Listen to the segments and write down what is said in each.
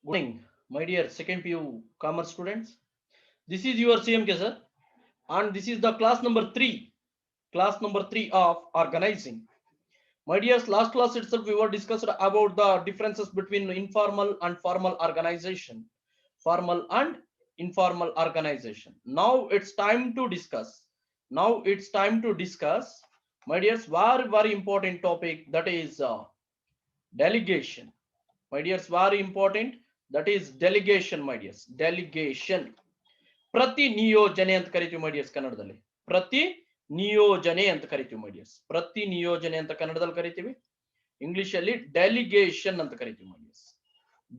Good morning, my dear second PU commerce students. This is your CMK sir, and this is the class number three of organizing. My dears, last class itself we were discussed about the differences between informal and formal organization, formal and informal organization. Now it's time to discuss. My dears, very important topic, that is delegation. My dears, very important, that is delegation. My dears, delegation. ಪ್ರತಿ ನಿಯೋಜನೆ ಅಂತ ಕರಿತೀವಿ ಮೈಡಿಯರ್ಸ್ ಕನ್ನಡದಲ್ಲಿ. ಪ್ರತಿ ನಿಯೋಜನೆ ಅಂತ ಕರಿತೀವಿ ಮೈಡಿಯರ್ಸ್. ಪ್ರತಿ ನಿಯೋಜನೆ ಅಂತ ಕನ್ನಡದಲ್ಲಿ ಕರಿತೀವಿ, ಇಂಗ್ಲಿಷ್ ಅಲ್ಲಿ ಡೆಲಿಗೇಷನ್ ಅಂತ ಕರಿತೀವಿ my dears.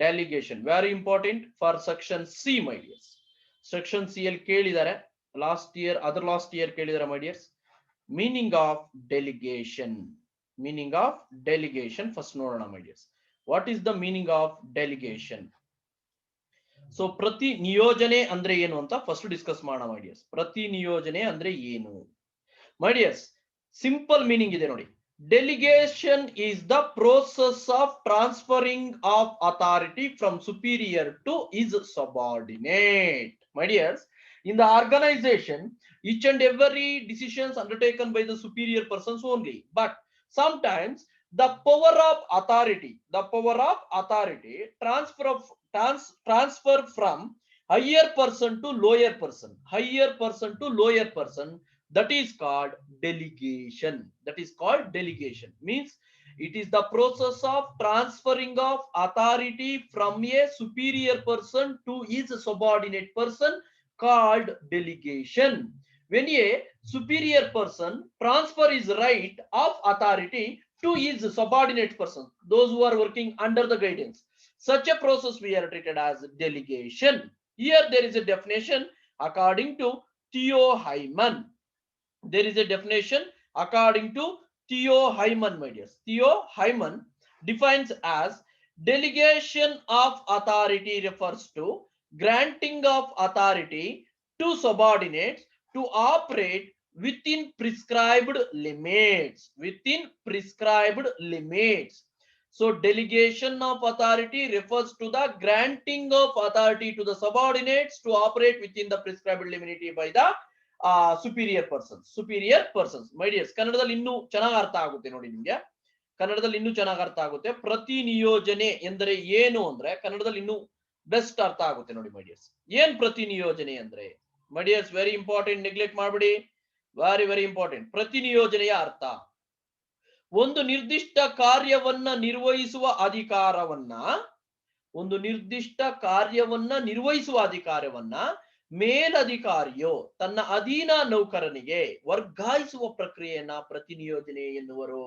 Delegation very important for section C my dears. Section C ಅಲ್ಲಿ ಕೇಳಿದ್ದಾರೆ, ಲಾಸ್ಟ್ ಇಯರ್ ಕೇಳಿದ್ದಾರೆ my dears. Meaning of delegation, first ನೋಡೋಣ my dears. What is the meaning of delegation? So ಪ್ರತಿ ನಿಯೋಜನೆ ಅಂದ್ರೆ ಏನು ಅಂತ ಫಸ್ಟ್ ಡಿಸ್ಕಸ್ ಮಾಡೋಣ ಮೈಡಿಯರ್ಸ್. ಪ್ರತಿ ನಿಯೋಜನೆ ಅಂದ್ರೆ ಏನು ಮೈಡಿಯರ್ಸ್? ಸಿಂಪಲ್ ಮೀನಿಂಗ್ ಇದೆ ನೋಡಿ. Delegation is the process of transferring of authority from superior to is subordinate. My dears, in the organization, each and every decisions undertaken by the superior persons only, but sometimes the power of authority transfer from higher person to lower person, that is called delegation. Means it is the process of transferring of authority from a superior person to his subordinate person, called delegation. When a superior person transfer his right of authority to his subordinate person, those who are working under the guidance, such a process we are treated as delegation. Here there is a definition according to Theo Hyman. My dears. Theo Hyman defines as delegation of authority refers to granting of authority to subordinates to operate within prescribed limits. So delegation of authority refers to the granting of authority to the subordinates to operate within the prescribed limit by the superior persons. My dears, ಕನ್ನಡದಲ್ಲಿ ಇನ್ನೂ ಚೆನ್ನಾಗಿ ಅರ್ಥ ಆಗುತ್ತೆ ನೋಡಿ ನಿಮಗೆ. ಪ್ರತಿ ನಿಯೋಜನೆ ಎಂದರೆ ಏನು ಅಂದ್ರೆ ಕನ್ನಡದಲ್ಲಿ ಇನ್ನೂ ಬೆಸ್ಟ್ ಅರ್ಥ ಆಗುತ್ತೆ ನೋಡಿ ಮೈ ಡಿಯರ್ಸ್. ಏನ್ ಪ್ರತಿ ನಿಯೋಜನೆ ಅಂದ್ರೆ ಮೈ ಡಿಯರ್ಸ್? ವೆರಿ ಇಂಪಾರ್ಟೆಂಟ್, ನೆಗ್ಲೆಕ್ಟ್ ಮಾಡಬೇಡಿ, ವೆರಿ ಇಂಪಾರ್ಟೆಂಟ್. ಪ್ರತಿ ನಿಯೋಜನೆಯ ಅರ್ಥ ಒಂದು ನಿರ್ದಿಷ್ಟ ಕಾರ್ಯವನ್ನ ನಿರ್ವಹಿಸುವ ಅಧಿಕಾರವನ್ನ ಮೇಲಧಿಕಾರಿಯೋ ತನ್ನ ಅಧೀನ ನೌಕರನಿಗೆ ವರ್ಗಾಯಿಸುವ ಪ್ರಕ್ರಿಯೆಯನ್ನ ಪ್ರತಿ ನಿಯೋಜನೆ ಎನ್ನುವರು.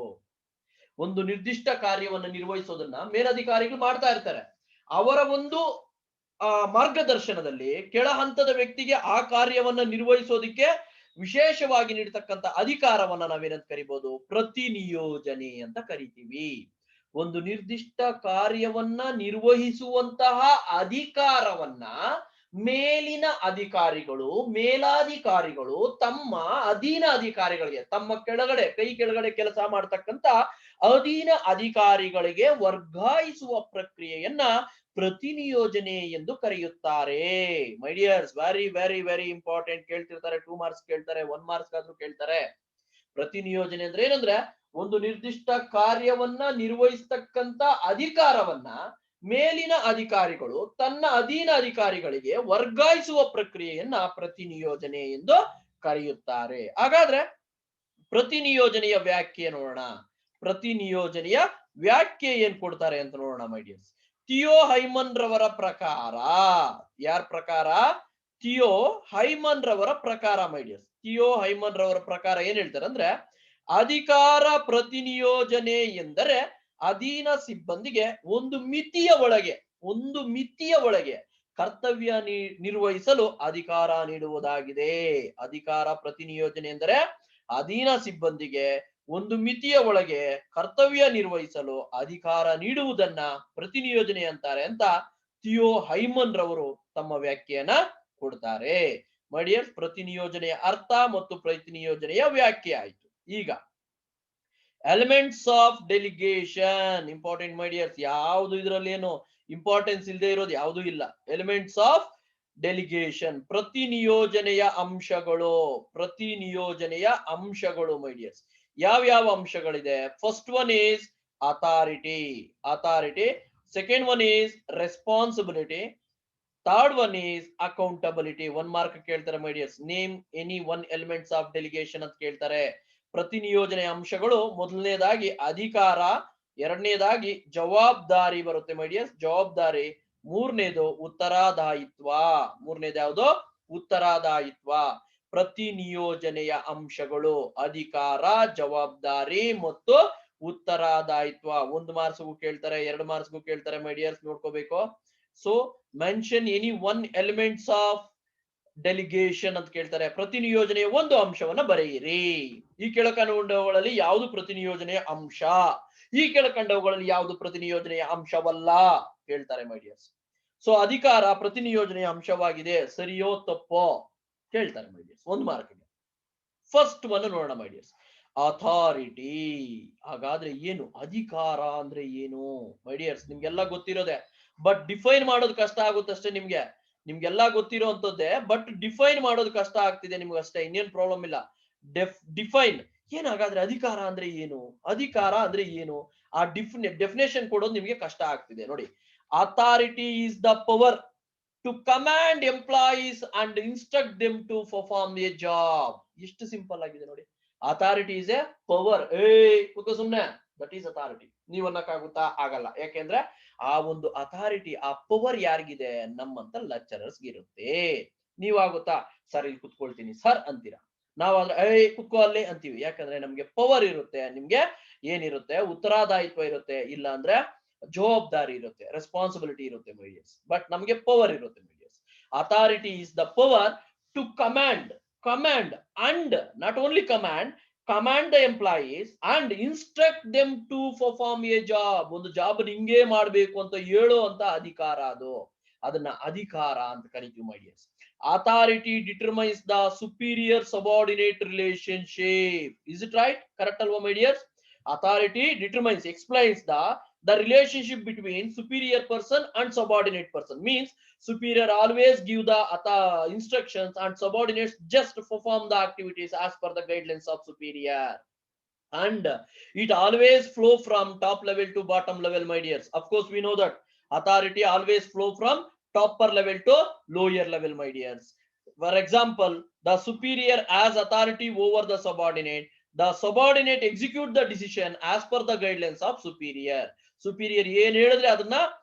ಒಂದು ನಿರ್ದಿಷ್ಟ ಕಾರ್ಯವನ್ನ ನಿರ್ವಹಿಸೋದನ್ನ ಮೇಲಧಿಕಾರಿಗಳು ಮಾಡ್ತಾ ಇರ್ತಾರೆ. ಅವರ ಒಂದು ಮಾರ್ಗದರ್ಶನದಲ್ಲಿ ಕೆಳ ಹಂತದ ವ್ಯಕ್ತಿಗೆ ಆ ಕಾರ್ಯವನ್ನ ನಿರ್ವಹಿಸೋದಿಕ್ಕೆ ವಿಶೇಷವಾಗಿ ನೀಡತಕ್ಕಂತ ಅಧಿಕಾರವನ್ನ ನಾವೇನಂತ ಕರಿಬಹುದು? ಪ್ರತಿ ನಿಯೋಜನೆ ಅಂತ ಕರಿತೀವಿ. ಒಂದು ನಿರ್ದಿಷ್ಟ ಕಾರ್ಯವನ್ನ ನಿರ್ವಹಿಸುವಂತಹ ಅಧಿಕಾರವನ್ನ ಮೇಲಾಧಿಕಾರಿಗಳು ತಮ್ಮ ಅಧೀನ ಅಧಿಕಾರಿಗಳಿಗೆ, ತಮ್ಮ ಕೈ ಕೆಳಗಡೆ ಕೆಲಸ ಮಾಡತಕ್ಕಂತ ಅಧೀನ ಅಧಿಕಾರಿಗಳಿಗೆ ವರ್ಗಾಯಿಸುವ ಪ್ರಕ್ರಿಯೆಯನ್ನ ಪ್ರತಿ ನಿಯೋಜನೆ ಎಂದು ಕರೆಯುತ್ತಾರೆ. ಮೈ ಡಿಯರ್ಸ್, ವೆರಿ ಇಂಪಾರ್ಟೆಂಟ್. ಕೇಳ್ತಿರ್ತಾರೆ, 2 ಮಾರ್ಕ್ಸ್ ಕೇಳ್ತಾರೆ, 1 ಮಾರ್ಕ್ಸ್ ಆದ್ರೂ ಕೇಳ್ತಾರೆ. ಪ್ರತಿ ನಿಯೋಜನೆ ಅಂದ್ರೆ ಏನಂದ್ರೆ ಒಂದು ನಿರ್ದಿಷ್ಟ ಕಾರ್ಯವನ್ನ ನಿರ್ವಹಿಸತಕ್ಕಂತ ಅಧಿಕಾರವನ್ನ ಮೇಲಿನ ಅಧಿಕಾರಿಗಳು ತನ್ನ ಅಧೀನ ಅಧಿಕಾರಿಗಳಿಗೆ ವರ್ಗಾಯಿಸುವ ಪ್ರಕ್ರಿಯೆಯನ್ನ ಪ್ರತಿ ನಿಯೋಜನೆ ಎಂದು ಕರೆಯುತ್ತಾರೆ. ಹಾಗಾದ್ರೆ ಪ್ರತಿ ನಿಯೋಜನೆಯ ವ್ಯಾಖ್ಯೆ ನೋಡೋಣ. ಪ್ರತಿ ನಿಯೋಜನೆಯ ವ್ಯಾಖ್ಯೆ ಏನ್ ಕೊಡ್ತಾರೆ ಅಂತ ನೋಡೋಣ ಮೈ ಡಿಯರ್ಸ್. ಥಿಯೋ ಹೈಮನ್ ರವರ ಪ್ರಕಾರ, ಯಾರ ಪ್ರಕಾರ? ಥಿಯೋ ಹೈಮನ್ ರವರ ಪ್ರಕಾರ ಮೈ ಡಿಯರ್ಸ್. ಥಿಯೋ ಹೈಮನ್ ರವರ ಪ್ರಕಾರ ಏನ್ ಹೇಳ್ತಾರೆ ಅಂದ್ರೆ, ಅಧಿಕಾರ ಪ್ರತಿನಿಯೋಜನೆ ಎಂದರೆ ಅಧೀನ ಸಿಬ್ಬಂದಿಗೆ ಒಂದು ಮಿತಿಯ ಒಳಗೆ ಕರ್ತವ್ಯ ನಿರ್ವಹಿಸಲು ಅಧಿಕಾರ ನೀಡುವುದಾಗಿದೆ. ಅಧಿಕಾರ ಪ್ರತಿನಿಯೋಜನೆ ಎಂದರೆ ಅಧೀನ ಸಿಬ್ಬಂದಿಗೆ ಒಂದು ಮಿತಿಯ ಒಳಗೆ ಕರ್ತವ್ಯ ನಿರ್ವಹಿಸಲು ಅಧಿಕಾರ ನೀಡುವುದನ್ನ ಪ್ರತಿನಿಯೋಜನೆ ಅಂತಾರೆ ಅಂತ ಥಿಯೋ ಹೈಮನ್ ರವರು ತಮ್ಮ ವ್ಯಾಖ್ಯೆಯನ್ನ ಕೊಡ್ತಾರೆ. ಮೈ ಡಿಯರ್ಸ್, ಪ್ರತಿನಿಯೋಜನೆಯ ಅರ್ಥ ಮತ್ತು ಪ್ರತಿನಿಯೋಜನೆಯ ವ್ಯಾಖ್ಯೆ ಆಯ್ತು. ಈಗ elements of delegation important my dears. ಯಾವುದು ಇದರಲ್ಲಿ ಏನು ಇಂಪಾರ್ಟೆನ್ಸ್ ಇಲ್ಲದೆ ಇರೋದು ಯಾವುದು ಇಲ್ಲ. ಎಲಿಮೆಂಟ್ಸ್ ಆಫ್ ಡೆಲಿಗೇಷನ್, ಪ್ರತಿನಿಯೋಜನೆಯ ಅಂಶಗಳು. ಪ್ರತಿನಿಯೋಜನೆಯ ಅಂಶಗಳು ಮೈ ಡಿಯರ್ಸ್. ಯಾವ ಅಂಶಗಳಿದೆ? First one is authority. Authority. Second one is responsibility. Third one is accountability. 1 mark ಕೇಳ್ತಾರೆ my dears. Name any one elements of delegation ಅಂತ ಕೇಳ್ತಾರೆ. ಪ್ರತಿನಿಯೋಜನೆ ಅಂಶಗಳು ಮೊದಲನೇದಾಗಿ ಅಧಿಕಾರ, ಎರಡನೇದಾಗಿ ಜವಾಬ್ದಾರಿ ಬರುತ್ತೆ ಮೈ ಡಿಯರ್ಸ್, ಜವಾಬ್ದಾರಿ. ಮೂರನೇದು ಉತ್ತರದಾಯಿತ್ವ. ಮೂರನೇದು ಯಾವುದು? ಉತ್ತರದಾಯಿತ್ವ. ಪ್ರತಿನಿಯೋಜನೆಯ ಅಂಶಗಳು ಅಧಿಕಾರ, ಜವಾಬ್ದಾರಿ ಮತ್ತು ಉತ್ತರದಾಯಿತ್ವ. 1 ಮಾರ್ಕ್ಸ್ಗೂ ಕೇಳ್ತಾರೆ, 2 ಮಾರ್ಕ್ಸ್ಗೂ ಕೇಳ್ತಾರೆ ಮೈ ಡಿಯರ್ಸ್, ನೋಡ್ಕೋಬೇಕು. So mention any one elements of delegation ಅಂತ ಕೇಳ್ತಾರೆ. ಪ್ರತಿನಿಯೋಜನೆಯ ಒಂದು ಅಂಶವನ್ನ ಬರೆಯಿರಿ. ಈ ಕೆಳಕಂಡವುಗಳಲ್ಲಿ ಯಾವುದು ಪ್ರತಿನಿಯೋಜನೆಯ ಅಂಶ, ಈ ಕೆಳಕಂಡವುಗಳಲ್ಲಿ ಯಾವುದು ಪ್ರತಿನಿಯೋಜನೆಯ ಅಂಶವಲ್ಲ ಕೇಳ್ತಾರೆ ಮೈ ಡಿಯರ್ಸ್. ಸೊ ಅಧಿಕಾರ ಪ್ರತಿನಿಯೋಜನೆಯ ಅಂಶವಾಗಿದೆ, ಸರಿಯೋ ತಪ್ಪೋ ಕೇಳ್ತಾರೆ ಮೈ ಡಿಯರ್ಸ್ 1 ಮಾರ್ಕ್ಗೆ. ಫಸ್ಟ್ ಒನ್ ನೋಡೋಣ ಮೈ ಡಿಯರ್ಸ್. ಅಥಾರಿಟಿ. ಹಾಗಾದ್ರೆ ಏನು? ಅಧಿಕಾರ ಅಂದ್ರೆ ಏನು ಮೈ ಡಿಯರ್ಸ್? ನಿಮ್ಗೆಲ್ಲ ಗೊತ್ತಿರೋದೆ, ಬಟ್ ಡಿಫೈನ್ ಮಾಡೋದು ಕಷ್ಟ ಆಗುತ್ತಷ್ಟೇ ನಿಮ್ಗೆ. ನಿಮ್ಗೆಲ್ಲ ಗೊತ್ತಿರೋಂಥದ್ದೇ, ಬಟ್ ಡಿಫೈನ್ ಮಾಡೋದು ಕಷ್ಟ ಆಗ್ತಿದೆ ನಿಮ್ಗೆ ಅಷ್ಟೇ, ಇನ್ನೇನ್ ಪ್ರಾಬ್ಲಮ್ ಇಲ್ಲ. ಡಿಫೈನ್ ಏನಾಗಾದ್ರೆ ಅಧಿಕಾರ ಅಂದ್ರೆ ಏನು, ಅಧಿಕಾರ ಅಂದ್ರೆ ಏನು, ಆ ಡೆಫಿನೇಷನ್ ಕೊಡೋದು ನಿಮ್ಗೆ ಕಷ್ಟ ಆಗ್ತಿದೆ. ನೋಡಿ, authority is the power to command employees and instruct them to perform a job. ಎಷ್ಟು ಸಿಂಪಲ್ ಆಗಿದೆ ನೋಡಿ. Authority is a power. ಕೂತ್ಕೋ ಸುಮ್ನೆ, ದಟ್ ಈಸ್ ಅಥಾರಿಟಿ. ನೀವ್ ಅನ್ನಕ್ಕಾಗುತ್ತಾ? ಆಗಲ್ಲ. ಯಾಕೆಂದ್ರೆ ಆ ಒಂದು ಅಥಾರಿಟಿ, ಆ ಪವರ್ ಯಾರಿಗಿದೆ? ನಮ್ಮಂತ ಲೆಕ್ಚರರ್ಸ್ ಇರುತ್ತೆ. ನೀವಾಗುತ್ತಾ? ಸರ್ ಇಲ್ಲಿ ಕುತ್ಕೊಳ್ತೀನಿ ಸರ್ ಅಂತೀರಾ. ನಾವಾದ್ರೆ ಕುತ್ಕೋ ಅಲ್ಲಿ ಅಂತೀವಿ. ಯಾಕಂದ್ರೆ ನಮ್ಗೆ ಪವರ್ ಇರುತ್ತೆ. ನಿಮ್ಗೆ ಏನಿರುತ್ತೆ? ಉತ್ತರದಾಯಿತ್ವ ಇರುತ್ತೆ, ಇಲ್ಲ ಅಂದ್ರೆ ಜವಾಬ್ದಾರಿ ಇರುತ್ತೆ, ರೆಸ್ಪಾನ್ಸಿಬಿಲಿಟಿ ಇರುತ್ತೆ ಮೈ ಡಿಯರ್ಸ್. ಬಟ್ ನಮ್ಗೆ ಪವರ್ ಇರುತ್ತೆ my dears. Authority is the power to command and not only command the employees and instruct them to perform a job. ಒಂದು ಜಾಬ್ ಹಿಂಗೆ ಮಾಡ್ಬೇಕು ಅಂತ ಹೇಳೋ ಅಂತ ಅಧಿಕಾರ ಅದು. ಅದನ್ನ ಅಧಿಕಾರ ಅಂತ ಕರಿತೀವಿ my dears. Authority determines the superior subordinate relationship. Is it right? Correct ಅಲ್ವಾ my dears? Authority determines, explains the relationship between superior person and subordinate person. Means superior always give the instructions and subordinates just perform the activities as per the guidelines of superior. And it always flow from top level to bottom level my dears. Of course we know that authority always flow from topper level to lower level my dears. For example, the superior has authority over the subordinate. The subordinate execute the decision as per the guidelines of superior. Superior ಏನ್ ಹೇಳಿದ್ರೆ ಅದನ್ನ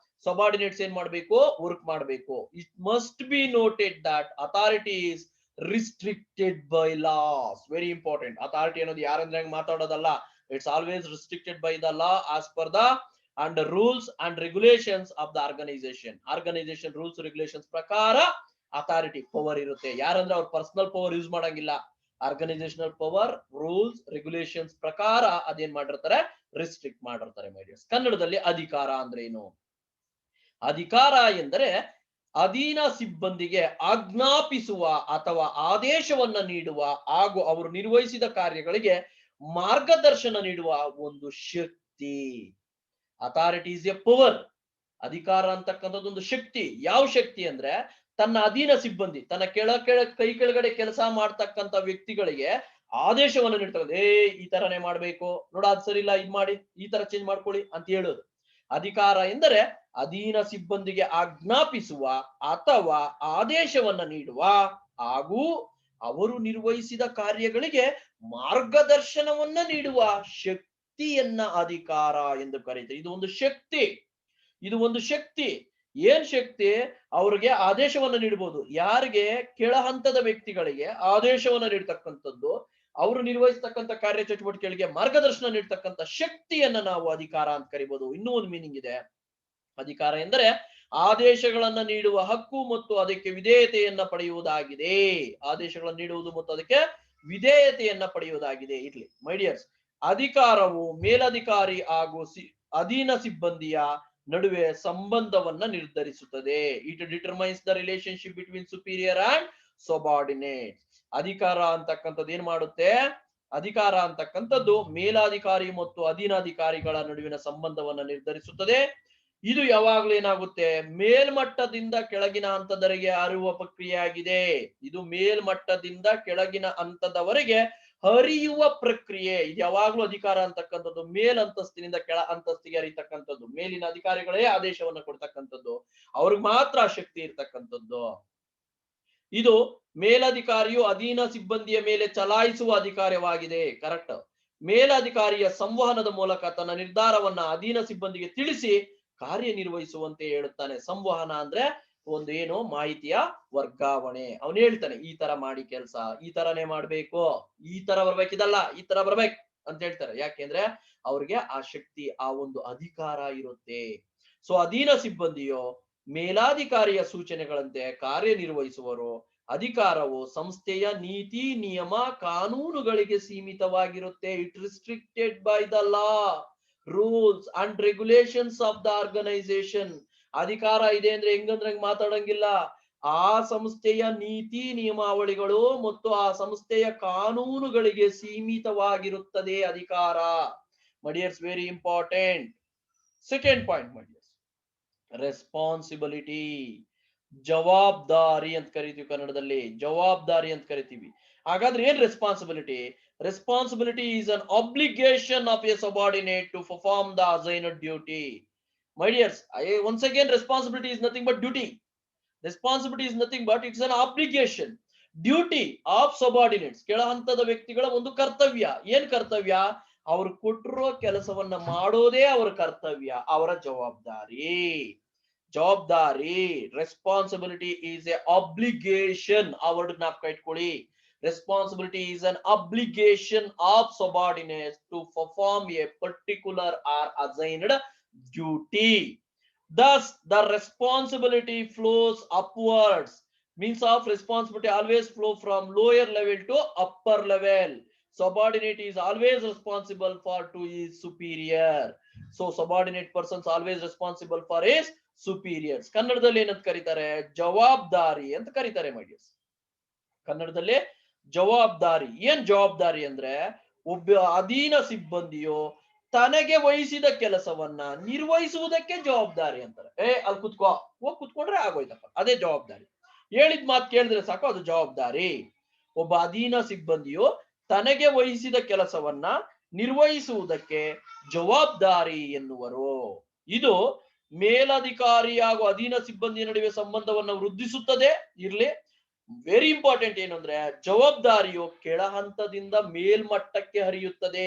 subordinates ಏನ್ ಮಾಡಬೇಕು? Work ಮಾಡಬೇಕು. It must be noted that authority is restricted by laws. Very important. Authority ಅನ್ನೋದು ಯಾರಂದ್ರೆ ಮಾತಾಡೋದಲ್ಲ. It's always restricted by the law as per the and the rules and regulations of the organization. Organization rules regulations ಪ್ರಕಾರ authority power ಇರುತ್ತೆ. ಯಾರಂದ್ರೆ ಅವ್ರ personal power use ಮಾಡಂಗಿಲ್ಲ. Organisational power, rules, regulations ಪ್ರಕಾರ ಅದೇನ್ ಮಾಡಿರ್ತಾರೆ? ರಿಸ್ಟ್ರಿಕ್ಟ್ ಮಾಡಿರ್ತಾರೆ ಮೈ ಡಿಯರ್ಸ್. ಕನ್ನಡದಲ್ಲಿ ಅಧಿಕಾರ ಅಂದ್ರೆ ಏನು? ಅಧಿಕಾರ ಎಂದರೆ ಅಧೀನ ಸಿಬ್ಬಂದಿಗೆ ಆಜ್ಞಾಪಿಸುವ ಅಥವಾ ಆದೇಶವನ್ನ ನೀಡುವ ಹಾಗೂ ಅವರು ನಿರ್ವಹಿಸಿದ ಕಾರ್ಯಗಳಿಗೆ ಮಾರ್ಗದರ್ಶನ ನೀಡುವ ಒಂದು ಶಕ್ತಿ. Authority is a power. ಅಧಿಕಾರ ಅಂತಕ್ಕಂಥದ್ದು ಒಂದು ಶಕ್ತಿ. ಯಾವ ಶಕ್ತಿ ಅಂದ್ರೆ ತನ್ನ ಅಧೀನ ಸಿಬ್ಬಂದಿ, ತನ್ನ ಕೈ ಕೆಳಗಡೆ ಕೆಲಸ ಮಾಡ್ತಕ್ಕಂಥ ವ್ಯಕ್ತಿಗಳಿಗೆ ಆದೇಶವನ್ನು ನೀಡ್ತಕ್ಕಂಥ, ಈ ತರನೇ ಮಾಡ್ಬೇಕು, ನೋಡ ಅದ್ ಸರಿ ಇಲ್ಲ, ಇದ್ ಮಾಡಿ, ಈ ತರ ಚೇಂಜ್ ಮಾಡ್ಕೊಳ್ಳಿ ಅಂತ ಹೇಳೋದು. ಅಧಿಕಾರ ಎಂದರೆ ಅಧೀನ ಸಿಬ್ಬಂದಿಗೆ ಆಜ್ಞಾಪಿಸುವ ಅಥವಾ ಆದೇಶವನ್ನ ನೀಡುವ ಹಾಗೂ ಅವರು ನಿರ್ವಹಿಸಿದ ಕಾರ್ಯಗಳಿಗೆ ಮಾರ್ಗದರ್ಶನವನ್ನ ನೀಡುವ ಶಕ್ತಿಯನ್ನ ಅಧಿಕಾರ ಎಂದು ಕರೀತಾರೆ. ಇದು ಒಂದು ಶಕ್ತಿ. ಇದು ಒಂದು ಶಕ್ತಿ. ಏನ್ ಶಕ್ತಿ? ಅವ್ರಿಗೆ ಆದೇಶವನ್ನ ನೀಡಬಹುದು. ಯಾರಿಗೆ? ಕೆಳ ಹಂತದ ವ್ಯಕ್ತಿಗಳಿಗೆ ಆದೇಶವನ್ನ ನೀಡ್ತಕ್ಕಂಥದ್ದು, ಅವರು ನಿರ್ವಹಿಸ್ತಕ್ಕಂಥ ಕಾರ್ಯ ಚಟುವಟಿಕೆಗಳಿಗೆ ಮಾರ್ಗದರ್ಶನ ನೀಡ್ತಕ್ಕಂಥ ಶಕ್ತಿಯನ್ನ ನಾವು ಅಧಿಕಾರ ಅಂತ ಕರಿಬಹುದು. ಇನ್ನೂ ಒಂದು ಮೀನಿಂಗ್ ಇದೆ. ಅಧಿಕಾರ ಎಂದರೆ ಆದೇಶಗಳನ್ನ ನೀಡುವ ಹಕ್ಕು ಮತ್ತು ಅದಕ್ಕೆ ವಿಧೇಯತೆಯನ್ನ ಪಡೆಯುವುದಾಗಿದೆ. ಆದೇಶಗಳನ್ನು ನೀಡುವುದು ಮತ್ತು ಅದಕ್ಕೆ ವಿಧೇಯತೆಯನ್ನ ಪಡೆಯುವುದಾಗಿದೆ. ಇರ್ಲಿ ಮೈ ಡಿಯರ್ಸ್, ಅಧಿಕಾರವು ಮೇಲಧಿಕಾರಿ ಹಾಗೂ ಅಧೀನ ಸಿಬ್ಬಂದಿಯ ನಡುವೆ ಸಂಬಂಧವನ್ನ ನಿರ್ಧರಿಸುತ್ತದೆ. It determines the relationship between superior and subordinate. ಅಧಿಕಾರ ಅಂತಕ್ಕಂಥದ್ದು ಏನ್ ಮಾಡುತ್ತೆ? ಅಧಿಕಾರ ಅಂತಕ್ಕಂಥದ್ದು ಮೇಲಾಧಿಕಾರಿ ಮತ್ತು ಅಧೀನಾಧಿಕಾರಿಗಳ ನಡುವಿನ ಸಂಬಂಧವನ್ನ ನಿರ್ಧರಿಸುತ್ತದೆ. ಇದು ಯಾವಾಗ್ಲೂ ಏನಾಗುತ್ತೆ, ಮೇಲ್ಮಟ್ಟದಿಂದ ಕೆಳಗಿನ ಹಂತದವರೆಗೆ ಹರಿಯುವ ಪ್ರಕ್ರಿಯೆಯಾಗಿದೆ. ಇದು ಮೇಲ್ಮಟ್ಟದಿಂದ ಕೆಳಗಿನ ಹಂತದವರೆಗೆ ಹರಿಯುವ ಪ್ರಕ್ರಿಯೆ. ಇದು ಯಾವಾಗ್ಲೂ ಅಧಿಕಾರ ಅಂತಕ್ಕಂಥದ್ದು ಮೇಲ್ ಅಂತಸ್ತಿನಿಂದ ಕೆಳ ಅಂತಸ್ತಿಗೆ ಹರಿತಕ್ಕಂಥದ್ದು. ಮೇಲಿನ ಅಧಿಕಾರಿಗಳೇ ಆದೇಶವನ್ನು ಕೊಡ್ತಕ್ಕಂಥದ್ದು, ಅವ್ರಿಗೆ ಮಾತ್ರ ಶಕ್ತಿ ಇರ್ತಕ್ಕಂಥದ್ದು. ಇದು ಮೇಲಧಿಕಾರಿಯು ಅಧೀನ ಸಿಬ್ಬಂದಿಯ ಮೇಲೆ ಚಲಾಯಿಸುವ ಅಧಿಕಾರವಾಗಿದೆ. ಕರೆಕ್ಟ್. ಮೇಲಧಿಕಾರಿಯ ಸಂವಹನದ ಮೂಲಕ ತನ್ನ ನಿರ್ಧಾರವನ್ನ ಅಧೀನ ಸಿಬ್ಬಂದಿಗೆ ತಿಳಿಸಿ ಕಾರ್ಯನಿರ್ವಹಿಸುವಂತೆ ಹೇಳುತ್ತಾನೆ. ಸಂವಹನ ಅಂದ್ರೆ ಒಂದು ಏನು ಮಾಹಿತಿಯ ವರ್ಗಾವಣೆ. ಅವನು ಹೇಳ್ತಾನೆ ಈ ತರ ಮಾಡಿ ಕೆಲಸ, ಈ ತರನೇ ಮಾಡ್ಬೇಕು, ಈ ತರ ಬರ್ಬೇಕಿದಲ್ಲ, ಈ ತರ ಬರ್ಬೇಕು ಅಂತ ಹೇಳ್ತಾರೆ. ಯಾಕೆಂದ್ರೆ ಅವ್ರಿಗೆ ಆ ಶಕ್ತಿ, ಆ ಒಂದು ಅಧಿಕಾರ ಇರುತ್ತೆ. ಸೊ ಅಧೀನ ಸಿಬ್ಬಂದಿಯು ಮೇಲಾಧಿಕಾರಿಯ ಸೂಚನೆಗಳಂತೆ ಕಾರ್ಯನಿರ್ವಹಿಸುವರು. ಅಧಿಕಾರವು ಸಂಸ್ಥೆಯ ನೀತಿ ನಿಯಮ ಕಾನೂನುಗಳಿಗೆ ಸೀಮಿತವಾಗಿರುತ್ತೆ. It restricted by the law, rules and regulations of the organisation. ಅಧಿಕಾರ ಇದೆ ಅಂದ್ರೆ ಹೆಂಗಂದ್ರೆ ಮಾತಾಡಂಗಿಲ್ಲ. ಆ ಸಂಸ್ಥೆಯ ನೀತಿ ನಿಯಮಾವಳಿಗಳು ಮತ್ತು ಆ ಸಂಸ್ಥೆಯ ಕಾನೂನುಗಳಿಗೆ ಸೀಮಿತವಾಗಿರುತ್ತದೆ ಅಧಿಕಾರ. My dears, very important. Second point my dears, responsibility. ಜವಾಬ್ದಾರಿ ಅಂತ ಕರಿತೀವಿ ಕನ್ನಡದಲ್ಲಿ, ಜವಾಬ್ದಾರಿ ಅಂತ ಕರಿತೀವಿ. ಹಾಗಾದ್ರೆ ಏನ್ responsibility? Responsibility is an obligation of a subordinate to perform the assigned duty. My dears, once again, responsibility is nothing but duty. Responsibility is nothing but it's an obligation, duty of subordinates. ಕೆಳ ಹಂತದ ವ್ಯಕ್ತಿಗಳ ಒಂದು ಕರ್ತವ್ಯ. ಏನ್ ಕರ್ತವ್ಯ? ಅವರು ಕೊಟ್ಟಿರೋ ಕೆಲಸವನ್ನ ಮಾಡೋದೇ ಅವರ ಕರ್ತವ್ಯ, ಅವರ ಜವಾಬ್ದಾರಿ. ಜವಾಬ್ದಾರಿ, ರೆಸ್ಪಾನ್ಸಿಬಿಲಿಟಿ ಈಸ್ ಎ ಆಬ್ಲಿಗೇಷನ್. ಆ ವರ್ಡ್ ಜ್ಞಾಪಕ ಇಟ್ಕೊಳ್ಳಿ. Responsibility is an obligation of subordinates to perform a particular or assigned duty. Thus the responsibility flows upwards. Means of responsibility always flow from lower level to upper level. Subordinate is always responsible for to his superior. So subordinate persons always responsible for his superiors. ಕನ್ನಡದಲ್ಲಿ ಏನಂತ ಕರೀತಾರೆ? ಜವಾಬ್ದಾರಿ ಅಂತ ಕರೀತಾರೆ my dears. ಕನ್ನಡದಲ್ಲಿ ಜವಾಬ್ದಾರಿ. ಏನ್ ಜವಾಬ್ದಾರಿ ಅಂದ್ರೆ, ಒಬ್ಬ ಅಧೀನ ಸಿಬ್ಬಂದಿಯು ತನಗೆ ವಹಿಸಿದ ಕೆಲಸವನ್ನ ನಿರ್ವಹಿಸುವುದಕ್ಕೆ ಜವಾಬ್ದಾರಿ ಅಂತಾರೆ. ಅಲ್ಲಿ ಕುತ್ಕೋ, ಹೋಗಿ ಕುತ್ಕೊಂಡ್ರೆ ಆಗೋಯ್ತಪ್ಪ, ಅದೇ ಜವಾಬ್ದಾರಿ. ಹೇಳಿದ ಮಾತು ಕೇಳಿದ್ರೆ ಸಾಕು, ಅದು ಜವಾಬ್ದಾರಿ. ಒಬ್ಬ ಅಧೀನ ಸಿಬ್ಬಂದಿಯು ತನಗೆ ವಹಿಸಿದ ಕೆಲಸವನ್ನ ನಿರ್ವಹಿಸುವುದಕ್ಕೆ ಜವಾಬ್ದಾರಿ ಎನ್ನುವರು. ಇದು ಮೇಲಧಿಕಾರಿ ಹಾಗೂ ಅಧೀನ ಸಿಬ್ಬಂದಿಯ ನಡುವೆ ಸಂಬಂಧವನ್ನು ವೃದ್ಧಿಸುತ್ತದೆ. ಇರ್ಲಿ, ವೆರಿ ಇಂಪಾರ್ಟೆಂಟ್ ಏನು ಅಂದ್ರೆ, ಜವಾಬ್ದಾರಿಯು ಕೆಳ ಹಂತದಿಂದ ಮೇಲ್ಮಟ್ಟಕ್ಕೆ ಹರಿಯುತ್ತದೆ.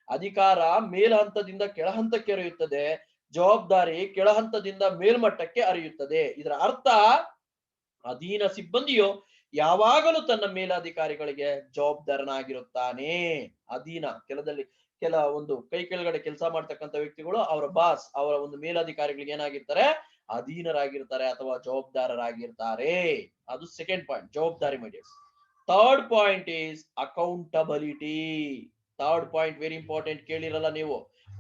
ಅಧಿಕಾರ ಮೇಲ್ ಹಂತದಿಂದ ಕೆಳ ಹಂತಕ್ಕೆ ಹರಿಯುತ್ತದೆ, ಜವಾಬ್ದಾರಿ ಕೆಳ ಹಂತದಿಂದ ಮೇಲ್ಮಟ್ಟಕ್ಕೆ ಹರಿಯುತ್ತದೆ. ಇದರ ಅರ್ಥ, ಅಧೀನ ಸಿಬ್ಬಂದಿಯು ಯಾವಾಗಲೂ ತನ್ನ ಮೇಲಾಧಿಕಾರಿಗಳಿಗೆ ಜವಾಬ್ದಾರನಾಗಿರುತ್ತಾನೆ. ಅಧೀನ ಕೆಲ ಒಂದು ಕೈ ಕೆಳಗಡೆ ಕೆಲಸ ಮಾಡ್ತಕ್ಕಂಥ ವ್ಯಕ್ತಿಗಳು ಅವರ ಬಾಸ್, ಅವರ ಒಂದು ಮೇಲಾಧಿಕಾರಿಗಳಿಗೆ ಏನಾಗಿರ್ತಾರೆ? ಅಧೀನರಾಗಿರ್ತಾರೆ ಅಥವಾ ಜವಾಬ್ದಾರರಾಗಿರ್ತಾರೆ. ಅದು ಸೆಕೆಂಡ್ ಪಾಯಿಂಟ್, ಜವಾಬ್ದಾರಿ my dears. Third point is accountability. Third point very important, ಕೇಳಿರಲ್ಲ ನೀವು.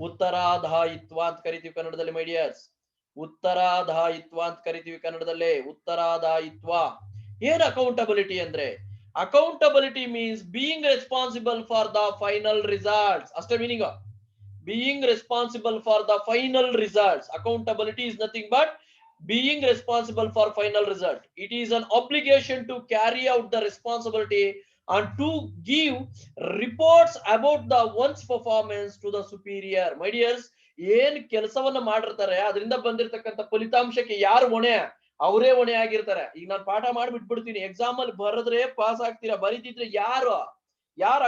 ಉತ್ತರಾದಾಯಿತ್ವ ಅಂತ ಕರಿತೀವಿ ಕನ್ನಡದಲ್ಲಿ ಮೈ ಡಿಯರ್ಸ್. ಉತ್ತರಾದಾಯಿತ್ವ ಅಂತ ಕರಿತೀವಿ ಕನ್ನಡದಲ್ಲಿ, ಉತ್ತರಾದಾಯಿತ್ವ. ಏನ್ ಅಕೌಂಟಬಿಲಿಟಿ ಅಂದ್ರೆ, accountability means being responsible for the final results. ಅಷ್ಟೇ meaning. being responsible for the final results. Accountability is nothing but being responsible for final result. It is an obligation to carry out the responsibility and to give reports about the one's performance to the superior. My dears, ಏನ್ ಕೆಲಸವನ್ನ ಮಾಡಿರ್ತಾರೆ ಅದರಿಂದ ಬಂದಿರತಕ್ಕಂತ ಫಲಿತಾಂಶಕ್ಕೆ ಯಾರು ಹೊಣೆ? ಅವರೇ ಹೊಣೆ ಆಗಿರ್ತಾರೆ. ಈಗ ನಾನು ಪಾಠ ಮಾಡಿಬಿಟ್ಬಿಡ್ತೀನಿ, ಎಕ್ಸಾಮ್ ಅಲ್ಲಿ ಬರೆದ್ರೆ ಪಾಸ್ ಆಗ್ತೀರಾ, ಬರೀತಿದ್ರೆ ಯಾರು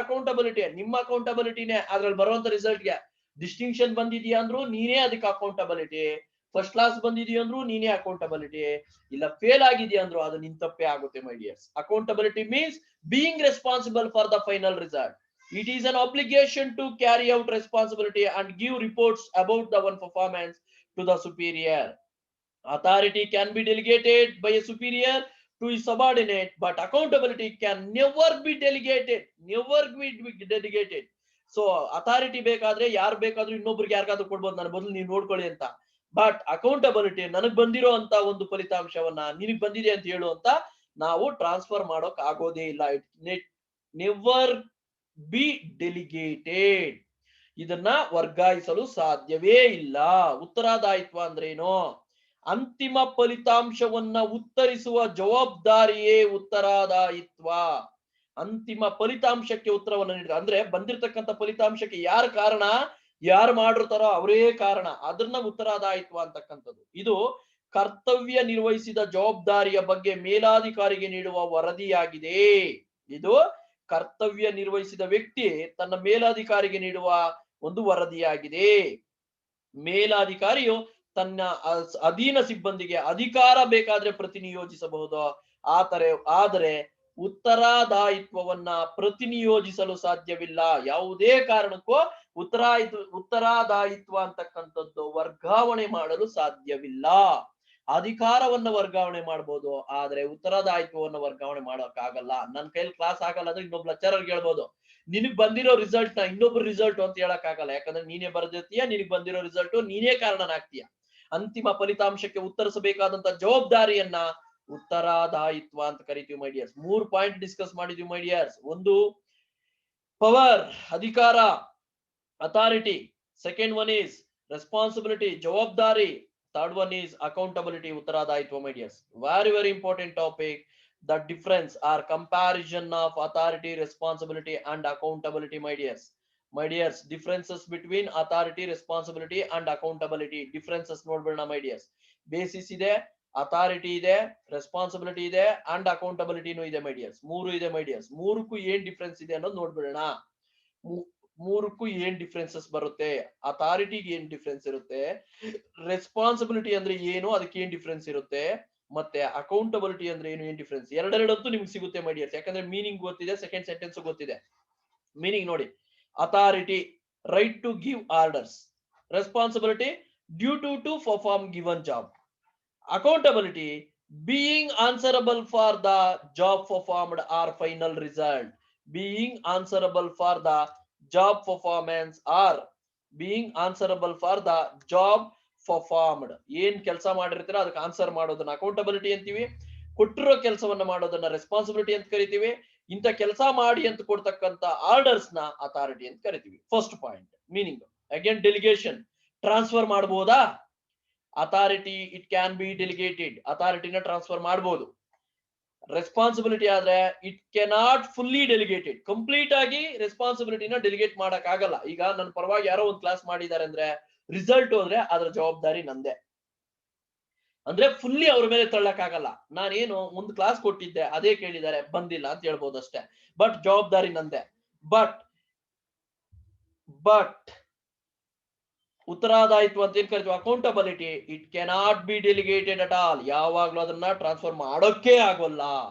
ಅಕೌಂಟಬಿಲಿಟಿ? ನಿಮ್ಮ ಅಕೌಂಟಬಿಲಿಟಿನೇ ಅದ್ರಲ್ಲಿ ಬರುವಂತ ರಿಸಲ್ಟ್ಗೆ. ಡಿಸ್ಟಿಂಕ್ಷನ್ ಬಂದಿದ್ಯಾ ಅಂದ್ರೂ ನೀನೇ ಅದಕ್ಕೆ ಅಕೌಂಟಬಿಲಿಟಿ, ಫಸ್ಟ್ ಕ್ಲಾಸ್ ಬಂದಿದ್ಯಾ ಅಂದ್ರೂ ನೀನೇ ಅಕೌಂಟಬಿಲಿಟಿ, ಇಲ್ಲ ಫೇಲ್ ಆಗಿದ್ಯಾ ಅಂದ್ರೂ ಅದು ನಿನ್ ತಪ್ಪೇ ಆಗುತ್ತೆ my dears. Accountability means being responsible for the final result. It is an obligation to carry out responsibility and give reports about the one performance to the superior. Authority can be delegated by a superior to his subordinate, but accountability can never be delegated. So authority ಬೇಕಾದ್ರೆ ಯಾರು ಬೇಕಾದ್ರೂ ಇನ್ನೊಬ್ರಿಗೆ ಯಾರಿಗಾದ್ರೂ ಕೊಡ್ಬೋದು, ನನ್ನ ಬದಲು ನೀವು ನೋಡ್ಕೊಳ್ಳಿ ಅಂತ. ಬಟ್ ಅಕೌಂಟಬಿಲಿಟಿ, ನನಗ್ ಬಂದಿರೋ ಅಂತ ಒಂದು ಫಲಿತಾಂಶವನ್ನ ನಿನಗ್ ಬಂದಿದೆ ಅಂತ ಹೇಳು ಅಂತ ನಾವು ಟ್ರಾನ್ಸ್ಫರ್ ಮಾಡೋಕ್ ಆಗೋದೇ ಇಲ್ಲ. It never be delegated. ಇದನ್ನ ವರ್ಗಾಯಿಸಲು ಸಾಧ್ಯವೇ ಇಲ್ಲ. ಉತ್ತರದಾಯಿತ್ವ ಅಂದ್ರೇನು? ಅಂತಿಮ ಫಲಿತಾಂಶವನ್ನ ಉತ್ತರಿಸುವ ಜವಾಬ್ದಾರಿಯೇ ಉತ್ತರದಾಯಿತ್ವ. ಅಂತಿಮ ಫಲಿತಾಂಶಕ್ಕೆ ಉತ್ತರವನ್ನು ನೀಡಿದ ಅಂದ್ರೆ ಬಂದಿರತಕ್ಕಂತ ಫಲಿತಾಂಶಕ್ಕೆ ಯಾರು ಕಾರಣ, ಯಾರು ಮಾಡಿರ್ತಾರೋ ಅವರೇ ಕಾರಣ, ಅದನ್ನ ಉತ್ತರದಾಯಿತ್ವ ಅಂತಕ್ಕಂಥದ್ದು. ಇದು ಕರ್ತವ್ಯ ನಿರ್ವಹಿಸಿದ ಜವಾಬ್ದಾರಿಯ ಬಗ್ಗೆ ಮೇಲಾಧಿಕಾರಿಗೆ ನೀಡುವ ವರದಿಯಾಗಿದೆ. ಇದು ಕರ್ತವ್ಯ ನಿರ್ವಹಿಸಿದ ವ್ಯಕ್ತಿ ತನ್ನ ಮೇಲಾಧಿಕಾರಿಗೆ ನೀಡುವ ಒಂದು ವರದಿಯಾಗಿದೆ. ಮೇಲಾಧಿಕಾರಿಯು ತನ್ನ ಅಧೀನ ಸಿಬ್ಬಂದಿಗೆ ಅಧಿಕಾರ ಬೇಕಾದ್ರೆ ಪ್ರತಿನಿಯೋಜಿಸಬಹುದು, ಆದರೆ ಉತ್ತರದಾಯಿತ್ವವನ್ನ ಪ್ರತಿನಿಯೋಜಿಸಲು ಸಾಧ್ಯವಿಲ್ಲ. ಯಾವುದೇ ಕಾರಣಕ್ಕೂ ಉತ್ತರದಾಯಿತ್ವ ಅಂತಕ್ಕಂಥದ್ದು ವರ್ಗಾವಣೆ ಮಾಡಲು ಸಾಧ್ಯವಿಲ್ಲ. ಅಧಿಕಾರವನ್ನ ವರ್ಗಾವಣೆ ಮಾಡಬಹುದು, ಆದ್ರೆ ಉತ್ತರದಾಯಿತ್ವವನ್ನು ವರ್ಗಾವಣೆ ಮಾಡೋಕ್ಕಾಗಲ್ಲ. ನನ್ನ ಕೈಲಿ ಕ್ಲಾಸ್ ಆಗಲ್ಲ ಅಂದ್ರೆ ಇನ್ನೊಬ್ಬ ಲೆಕ್ಚರರ್ ಹೇಳ್ಬೋದು, ನಿನಗ್ ಬಂದಿರೋ ರಿಸಲ್ಟ್ ನ ಇನ್ನೊಬ್ರು ರಿಸಲ್ಟ್ ಅಂತ ಹೇಳಕ್ ಆಗಲ್ಲ. ಯಾಕಂದ್ರೆ ನೀನೇ ಬರ್ದಿರ್ತೀಯ, ನಿನಗ್ ಬಂದಿರೋ ರಿಸಲ್ಟ್ ನೀನೇ ಕಾರಣನಾಗ್ತೀಯ. ಅಂತಿಮ ಫಲಿತಾಂಶಕ್ಕೆ ಉತ್ತರಿಸಬೇಕಾದಂತ ಜವಾಬ್ದಾರಿಯನ್ನ ಉತ್ತರದಾಯಿತ್ವ ಅಂತ ಕರಿತೀವಿ ಮೈ ಡಿಯರ್ಸ್. 3 ಪಾಯಿಂಟ್ ಡಿಸ್ಕಸ್ ಮಾಡಿದ್ವಿ ಮೈ ಡಿಯರ್ಸ್. ಒಂದು ಪವರ್, ಅಧಿಕಾರ, authority. Second one is responsibility, ಜವಾಬ್ದಾರಿ. ಥರ್ಡ್ ಒನ್ ಈಸ್ ಅಕೌಂಟಬಿಲಿಟಿ, ಉತ್ತರದಾಯಿತ್ವ my dears. Very very important topic. The difference or comparison of authority, responsibility and accountability, my dears. My dears, differences between authority, responsibility and accountability. Differences ನೋಡ್ಬಿಡೋಣ my dears. Basis ಇದೆ, authority ಇದೆ, responsibility ಇದೆ and ಅಕೌಂಟಬಿಲಿಟಿನೂ ಇದೆ ಮೈ dears. 3 ಇದೆ ಮೈ dears. 3ಕ್ಕೂ ಏನ್ difference ಇದೆ ಅನ್ನೋದು ನೋಡ್ಬಿಡೋಣ. 3ಕ್ಕೂ ಏನ್ differences ಬರುತ್ತೆ, ಅಥಾರಿಟಿಗೆ ಏನ್ ಡಿಫ್ರೆನ್ಸ್ ಇರುತ್ತೆ, ರೆಸ್ಪಾನ್ಸಿಬಿಲಿಟಿ ಅಂದ್ರೆ ಏನು ಅದಕ್ಕೆ ಏನ್ ಡಿಫ್ರೆನ್ಸ್ ಇರುತ್ತೆ, ಮತ್ತೆ ಅಕೌಂಟಬಿಲಿಟಿ ಅಂದ್ರೆ ಏನು, ಏನ್ ಡಿಫ್ರೆನ್ಸ್. ಎರಡೆರಡಂತೂ ನಿಮ್ಗೆ ಸಿಗುತ್ತೆ ಮೈ ಡಿಯರ್ಸ್, ಯಾಕಂದ್ರೆ ಮೀನಿಂಗ್ ಗೊತ್ತಿದೆ, ಸೆಕೆಂಡ್ ಸೆಂಟೆನ್ಸ್ ಗೊತ್ತಿದೆ. ಮೀನಿಂಗ್ ನೋಡಿ, authority right to give orders, responsibility duty to perform given job, accountability being answerable for the job performed or final result. Being answerable for the job performance or being answerable for the job performed. ಏನ್ ಕೆಲಸ ಮಾಡಿರ್ತೀರ ಅದಕ್ಕೆ answer ಮಾಡೋದನ್ನ accountability ಅಂತೀವಿ. ಕೊಟ್ಟಿರೋ ಕೆಲಸವನ್ನ ಮಾಡೋದನ್ನ responsibility ಅಂತ ಕರಿತೀವಿ. ಇಂಥ ಕೆಲಸ ಮಾಡಿ ಅಂತ ಕೊಡ್ತಕ್ಕಂತ ಆರ್ಡರ್ಸ್ ನ ಅಥಾರಿಟಿ ಅಂತ ಕರಿತೀವಿ. First point meaning. Again delegation, transfer ಮಾಡಬಹುದಾ? Authority it can be delegated, ಅಥಾರಿಟಿನ ಟ್ರಾನ್ಸ್ಫರ್ ಮಾಡಬಹುದು. ರೆಸ್ಪಾನ್ಸಿಬಿಲಿಟಿ ಆದ್ರೆ it cannot fully delegated, complete ಆಗಿ ರೆಸ್ಪಾನ್ಸಿಬಿಲಿಟಿನ ಡೆಲಿಗೇಟ್ ಮಾಡಕ್ ಆಗಲ್ಲ. ಈಗ ನನ್ನ ಪರವಾಗಿ ಯಾರೋ ಒಂದು ಕ್ಲಾಸ್ ಮಾಡಿದ್ದಾರೆ ಅಂದ್ರೆ ರಿಸಲ್ಟ್ ಹೋದ್ರೆ ಅದರ ಜವಾಬ್ದಾರಿ ನಂದೆ, ಅಂದ್ರೆ ಫುಲ್ಲಿ ಅವ್ರ ಮೇಲೆ ತಳ್ಳಕ್ ಆಗಲ್ಲ. ನಾನೇನು ಒಂದು ಕ್ಲಾಸ್ ಕೊಟ್ಟಿದ್ದೆ ಅದೇ ಕೇಳಿದ್ದಾರೆ ಬಂದಿಲ್ಲ ಅಂತ ಹೇಳ್ಬೋದು ಅಷ್ಟೇ, ಬಟ್ ಜವಾಬ್ದಾರಿ ನಂದೆ. ಬಟ್ ಉತ್ತರದಾಯಿತ್ವ ಅಂತ ಏನ್ ಕರಿತೀವಿ accountability, it cannot be delegated at all, ಯಾವಾಗ್ಲೂ ಅದನ್ನ ಟ್ರಾನ್ಸ್ಫರ್ ಮಾಡೋಕೆ ಆಗೋಲ್ಲ.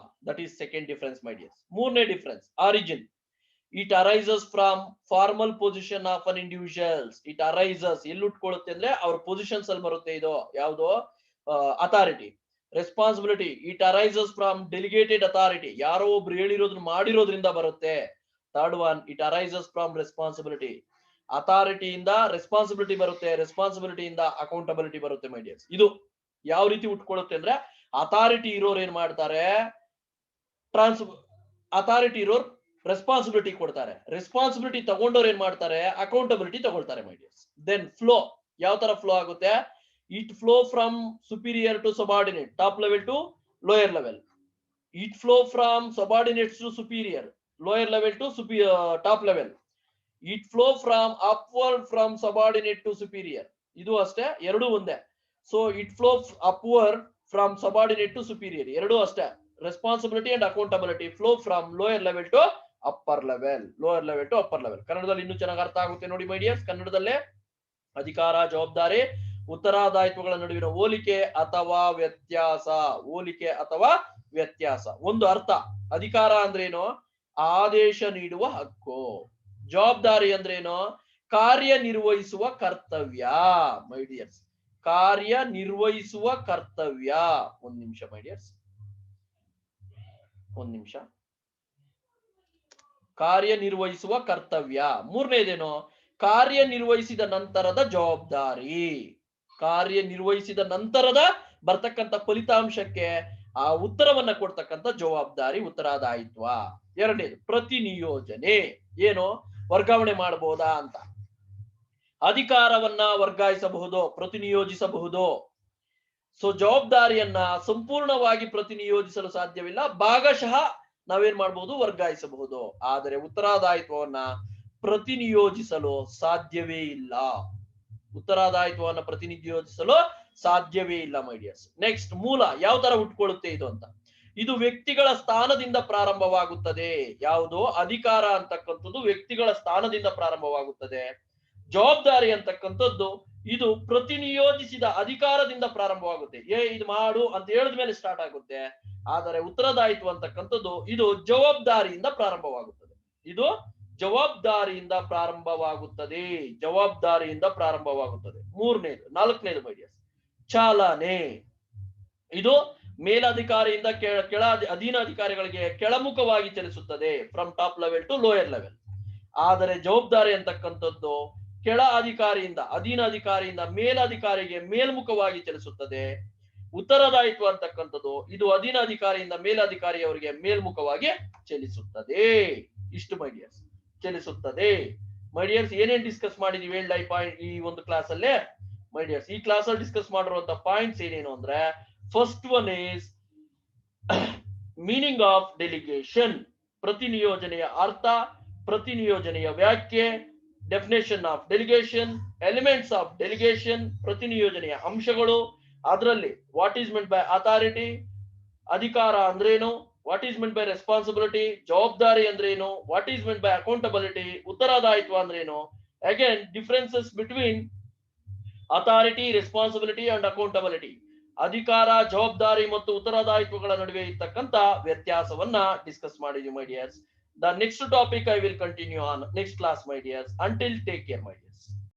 That is second difference my dears. ಮೂರನೇ difference origin. It arises from formal position of an individuals. It arises ಎಲ್ಲಿ ಉಟ್ಕೊಳ್ಳುತ್ತೆ ಅಂದ್ರೆ ಅವ್ರ ಪೊಸಿಷನ್ಸ್ ಅಲ್ಲಿ ಬರುತ್ತೆ. ಇದು ಯಾವ್ದು authority. Responsibility it arises from delegated authority, ಯಾರೋ ಒಬ್ರು ಹೇಳಿರೋದನ್ನ ಮಾಡಿರೋದ್ರಿಂದ ಬರುತ್ತೆ. Third one it arises from responsibility, ಅಥಾರಿಟಿಯಿಂದ ರೆಸ್ಪಾನ್ಸಿಬಿಲಿಟಿ ಬರುತ್ತೆ, ರೆಸ್ಪಾನ್ಸಿಬಿಲಿಟಿಯಿಂದ ಅಕೌಂಟಬಿಲಿಟಿ ಬರುತ್ತೆ ಮೈ ಡಿಯರ್ಸ್. ಇದು ಯಾವ ರೀತಿ ಉಟ್ಕೊಳ್ಳುತ್ತೆ ಅಂದ್ರೆ ಅಥಾರಿಟಿ ಇರೋರು ಏನ್ ಮಾಡ್ತಾರೆ, ಅಥಾರಿಟಿ ಇರೋರು ರೆಸ್ಪಾನ್ಸಿಬಿಲಿಟಿ ಕೊಡ್ತಾರೆ, ರೆಸ್ಪಾನ್ಸಿಬಿಲಿಟಿ ತಗೊಂಡವ್ರು ಏನ್ ಮಾಡ್ತಾರೆ ಅಕೌಂಟಬಿಲಿಟಿ ತಗೊಳ್ತಾರೆ ಮೈ ಡಿಯರ್ಸ್. ದೆನ್ ಫ್ಲೋ ಯಾವ ತರ ಫ್ಲೋ ಆಗುತ್ತೆ, it flow from superior to subordinate, top level to lower level. It flow from subordinates to superior, lower level to top level. It flow from upward from subordinate to superior. ಇದು ಅಷ್ಟೇ, ಎರಡು ಒಂದೇ. So it flow upward from subordinate to superior, ಎರಡು ಅಷ್ಟೇ. Responsibility and accountability flow from lower level to upper level, lower level to upper level. ಕನ್ನಡದಲ್ಲಿ ಇನ್ನೂ ಚೆನ್ನಾಗಿ ಅರ್ಥ ಆಗುತ್ತೆ ನೋಡಿ ಮೈ ಡಿಯರ್ಸ್. ಕನ್ನಡದಲ್ಲೇ ಅಧಿಕಾರ, ಜವಾಬ್ದಾರಿ, ಉತ್ತರದಾಯಿತ್ವಗಳ ನಡುವಿನ ಹೋಲಿಕೆ ಅಥವಾ ವ್ಯತ್ಯಾಸ. ಹೋಲಿಕೆ ಅಥವಾ ವ್ಯತ್ಯಾಸ. ಒಂದು ಅರ್ಥ, ಅಧಿಕಾರ ಅಂದ್ರೇನು, ಆದೇಶ ನೀಡುವ ಹಕ್ಕು. ಜವಾಬ್ದಾರಿ ಅಂದ್ರೇನು, ಕಾರ್ಯನಿರ್ವಹಿಸುವ ಕರ್ತವ್ಯ ಮೈ ಡಿಯರ್ಸ್. ಕಾರ್ಯನಿರ್ವಹಿಸುವ ಕರ್ತವ್ಯ. ಒಂದ್ ನಿಮಿಷ ಮೈ ಡಿಯರ್ಸ್, ಒಂದ್ ನಿಮಿಷ. ಕಾರ್ಯನಿರ್ವಹಿಸುವ ಕರ್ತವ್ಯ. ಮೂರನೇದೇನು, ಕಾರ್ಯನಿರ್ವಹಿಸಿದ ನಂತರದ ಜವಾಬ್ದಾರಿ. ಕಾರ್ಯನಿರ್ವಹಿಸಿದ ನಂತರದ ಬರ್ತಕ್ಕಂಥ ಫಲಿತಾಂಶಕ್ಕೆ ಆ ಉತ್ತರವನ್ನ ಕೊಡ್ತಕ್ಕಂಥ ಜವಾಬ್ದಾರಿ, ಉತ್ತರದಾಯಿತ್ವ. ಎರಡನೇದು ಪ್ರತಿನಿಯೋಜನೆ. ಏನು ವರ್ಗಾವಣೆ ಮಾಡಬಹುದಾ ಅಂತ. ಅಧಿಕಾರವನ್ನ ವರ್ಗಾಯಿಸಬಹುದು, ಪ್ರತಿನಿಯೋಜಿಸಬಹುದು. ಸೊ ಜವಾಬ್ದಾರಿಯನ್ನ ಸಂಪೂರ್ಣವಾಗಿ ಪ್ರತಿನಿಯೋಜಿಸಲು ಸಾಧ್ಯವಿಲ್ಲ, ಭಾಗಶಃ ನಾವೇನ್ ಮಾಡಬಹುದು, ವರ್ಗಾಯಿಸಬಹುದು. ಆದರೆ ಉತ್ತರದಾಯಿತ್ವವನ್ನ ಪ್ರತಿನಿಯೋಜಿಸಲು ಸಾಧ್ಯವೇ ಇಲ್ಲ. ಉತ್ತರದಾಯಿತ್ವವನ್ನ ಪ್ರತಿನಿಯೋಜಿಸಲು ಸಾಧ್ಯವೇ ಇಲ್ಲ ಮೈ ಡಿಯರ್ಸ್. ನೆಕ್ಸ್ಟ್, ಮೂಲ ಯಾವ ತರ ಹುಟ್ಕೊಳ್ಳುತ್ತೆ ಇದು ಅಂತ. ಇದು ವ್ಯಕ್ತಿಗಳ ಸ್ಥಾನದಿಂದ ಪ್ರಾರಂಭವಾಗುತ್ತದೆ. ಯಾವುದು ಅಧಿಕಾರ ಅಂತಕ್ಕಂಥದ್ದು ವ್ಯಕ್ತಿಗಳ ಸ್ಥಾನದಿಂದ ಪ್ರಾರಂಭವಾಗುತ್ತದೆ. ಜವಾಬ್ದಾರಿ ಅಂತಕ್ಕಂಥದ್ದು ಇದು ಪ್ರತಿನಿಯೋಜಿಸಿದ ಅಧಿಕಾರದಿಂದ ಪ್ರಾರಂಭವಾಗುತ್ತೆ. ಇದು ಮಾಡು ಅಂತ ಹೇಳಿದ ಮೇಲೆ ಸ್ಟಾರ್ಟ್ ಆಗುತ್ತೆ. ಆದರೆ ಉತ್ತರದಾಯಿತ್ವ ಅಂತಕ್ಕಂಥದ್ದು ಇದು ಜವಾಬ್ದಾರಿಯಿಂದ ಪ್ರಾರಂಭವಾಗುತ್ತದೆ. ಇದು ಜವಾಬ್ದಾರಿಯಿಂದ ಪ್ರಾರಂಭವಾಗುತ್ತದೆ. ಜವಾಬ್ದಾರಿಯಿಂದ ಪ್ರಾರಂಭವಾಗುತ್ತದೆ. ಮೂರನೇದು, ನಾಲ್ಕನೇದು ಮೈ ಡಿಯರ್ಸ್, ಚಾಲನೆ. ಇದು ಮೇಲಧಿಕಾರಿಯಿಂದ ಕೆಳ ಅಧೀನ ಅಧಿಕಾರಿಗಳಿಗೆ ಕೆಳಮುಖವಾಗಿ ಚಲಿಸುತ್ತದೆ, from top level to lower level. ಆದರೆ ಜವಾಬ್ದಾರಿ ಅಂತಕ್ಕಂಥದ್ದು ಕೆಳ ಅಧಿಕಾರಿಯಿಂದ ಅಧೀನ ಅಧಿಕಾರಿಯಿಂದ ಮೇಲಧಿಕಾರಿಗೆ ಮೇಲ್ಮುಖವಾಗಿ ಚಲಿಸುತ್ತದೆ. ಉತ್ತರದಾಯಿತ್ವ ಅಂತಕ್ಕಂಥದ್ದು ಇದು ಅಧೀನ ಅಧಿಕಾರಿಯಿಂದ ಮೇಲಧಿಕಾರಿಯವರಿಗೆ ಮೇಲ್ಮುಖವಾಗಿ ಚಲಿಸುತ್ತದೆ. ಇಷ್ಟು ಮೈ ಡಿಯರ್ಸ್, ಚಲಿಸುತ್ತದೆ. ಮೈ ಡಿಯರ್ಸ್, ಏನೇನ್ ಡಿಸ್ಕಸ್ ಮಾಡಿದೀವಿ ಹೇಳಿ ಈ ಒಂದು ಕ್ಲಾಸ್ ಅಲ್ಲೇ ಮೈ ಡಿಯರ್ಸ್. ಈ ಕ್ಲಾಸ್ ಅಲ್ಲಿ ಡಿಸ್ಕಸ್ ಮಾಡಿರುವಂತ ಪಾಯಿಂಟ್ಸ್ ಏನೇನು ಅಂದ್ರೆ, first one is meaning of delegation, ಪ್ರತಿನಿಯೋಜನೆಯ ಅರ್ಥ, ಪ್ರತಿನಿಯೋಜನೆಯ ವ್ಯಾಖ್ಯೆ, definition of delegation, elements of delegation, ಪ್ರತಿನಿಯೋಜನೆಯ ಅಂಶಗಳು, ಅದರಲ್ಲಿ what is meant by authority, ಅಧಿಕಾರ ಅಂದ್ರೇನು, what is meant by responsibility, ಜವಾಬ್ದಾರಿ ಅಂದ್ರೇನು, what is meant by accountability, ಉತ್ತರದಾಯಿತ್ವ ಅಂದ್ರೇನು, again differences between authority, responsibility and accountability, ಅಧಿಕಾರ, ಜವಾಬ್ದಾರಿ ಮತ್ತು ಉತ್ತರದಾಯಿತ್ವಗಳ ನಡುವೆ ಇರ್ತಕ್ಕಂತ ವ್ಯತ್ಯಾಸವನ್ನ ಡಿಸ್ಕಸ್ ಮಾಡಿದ್ವಿ my dears. The next topic I will continue on next class my dears. Until take care my dears.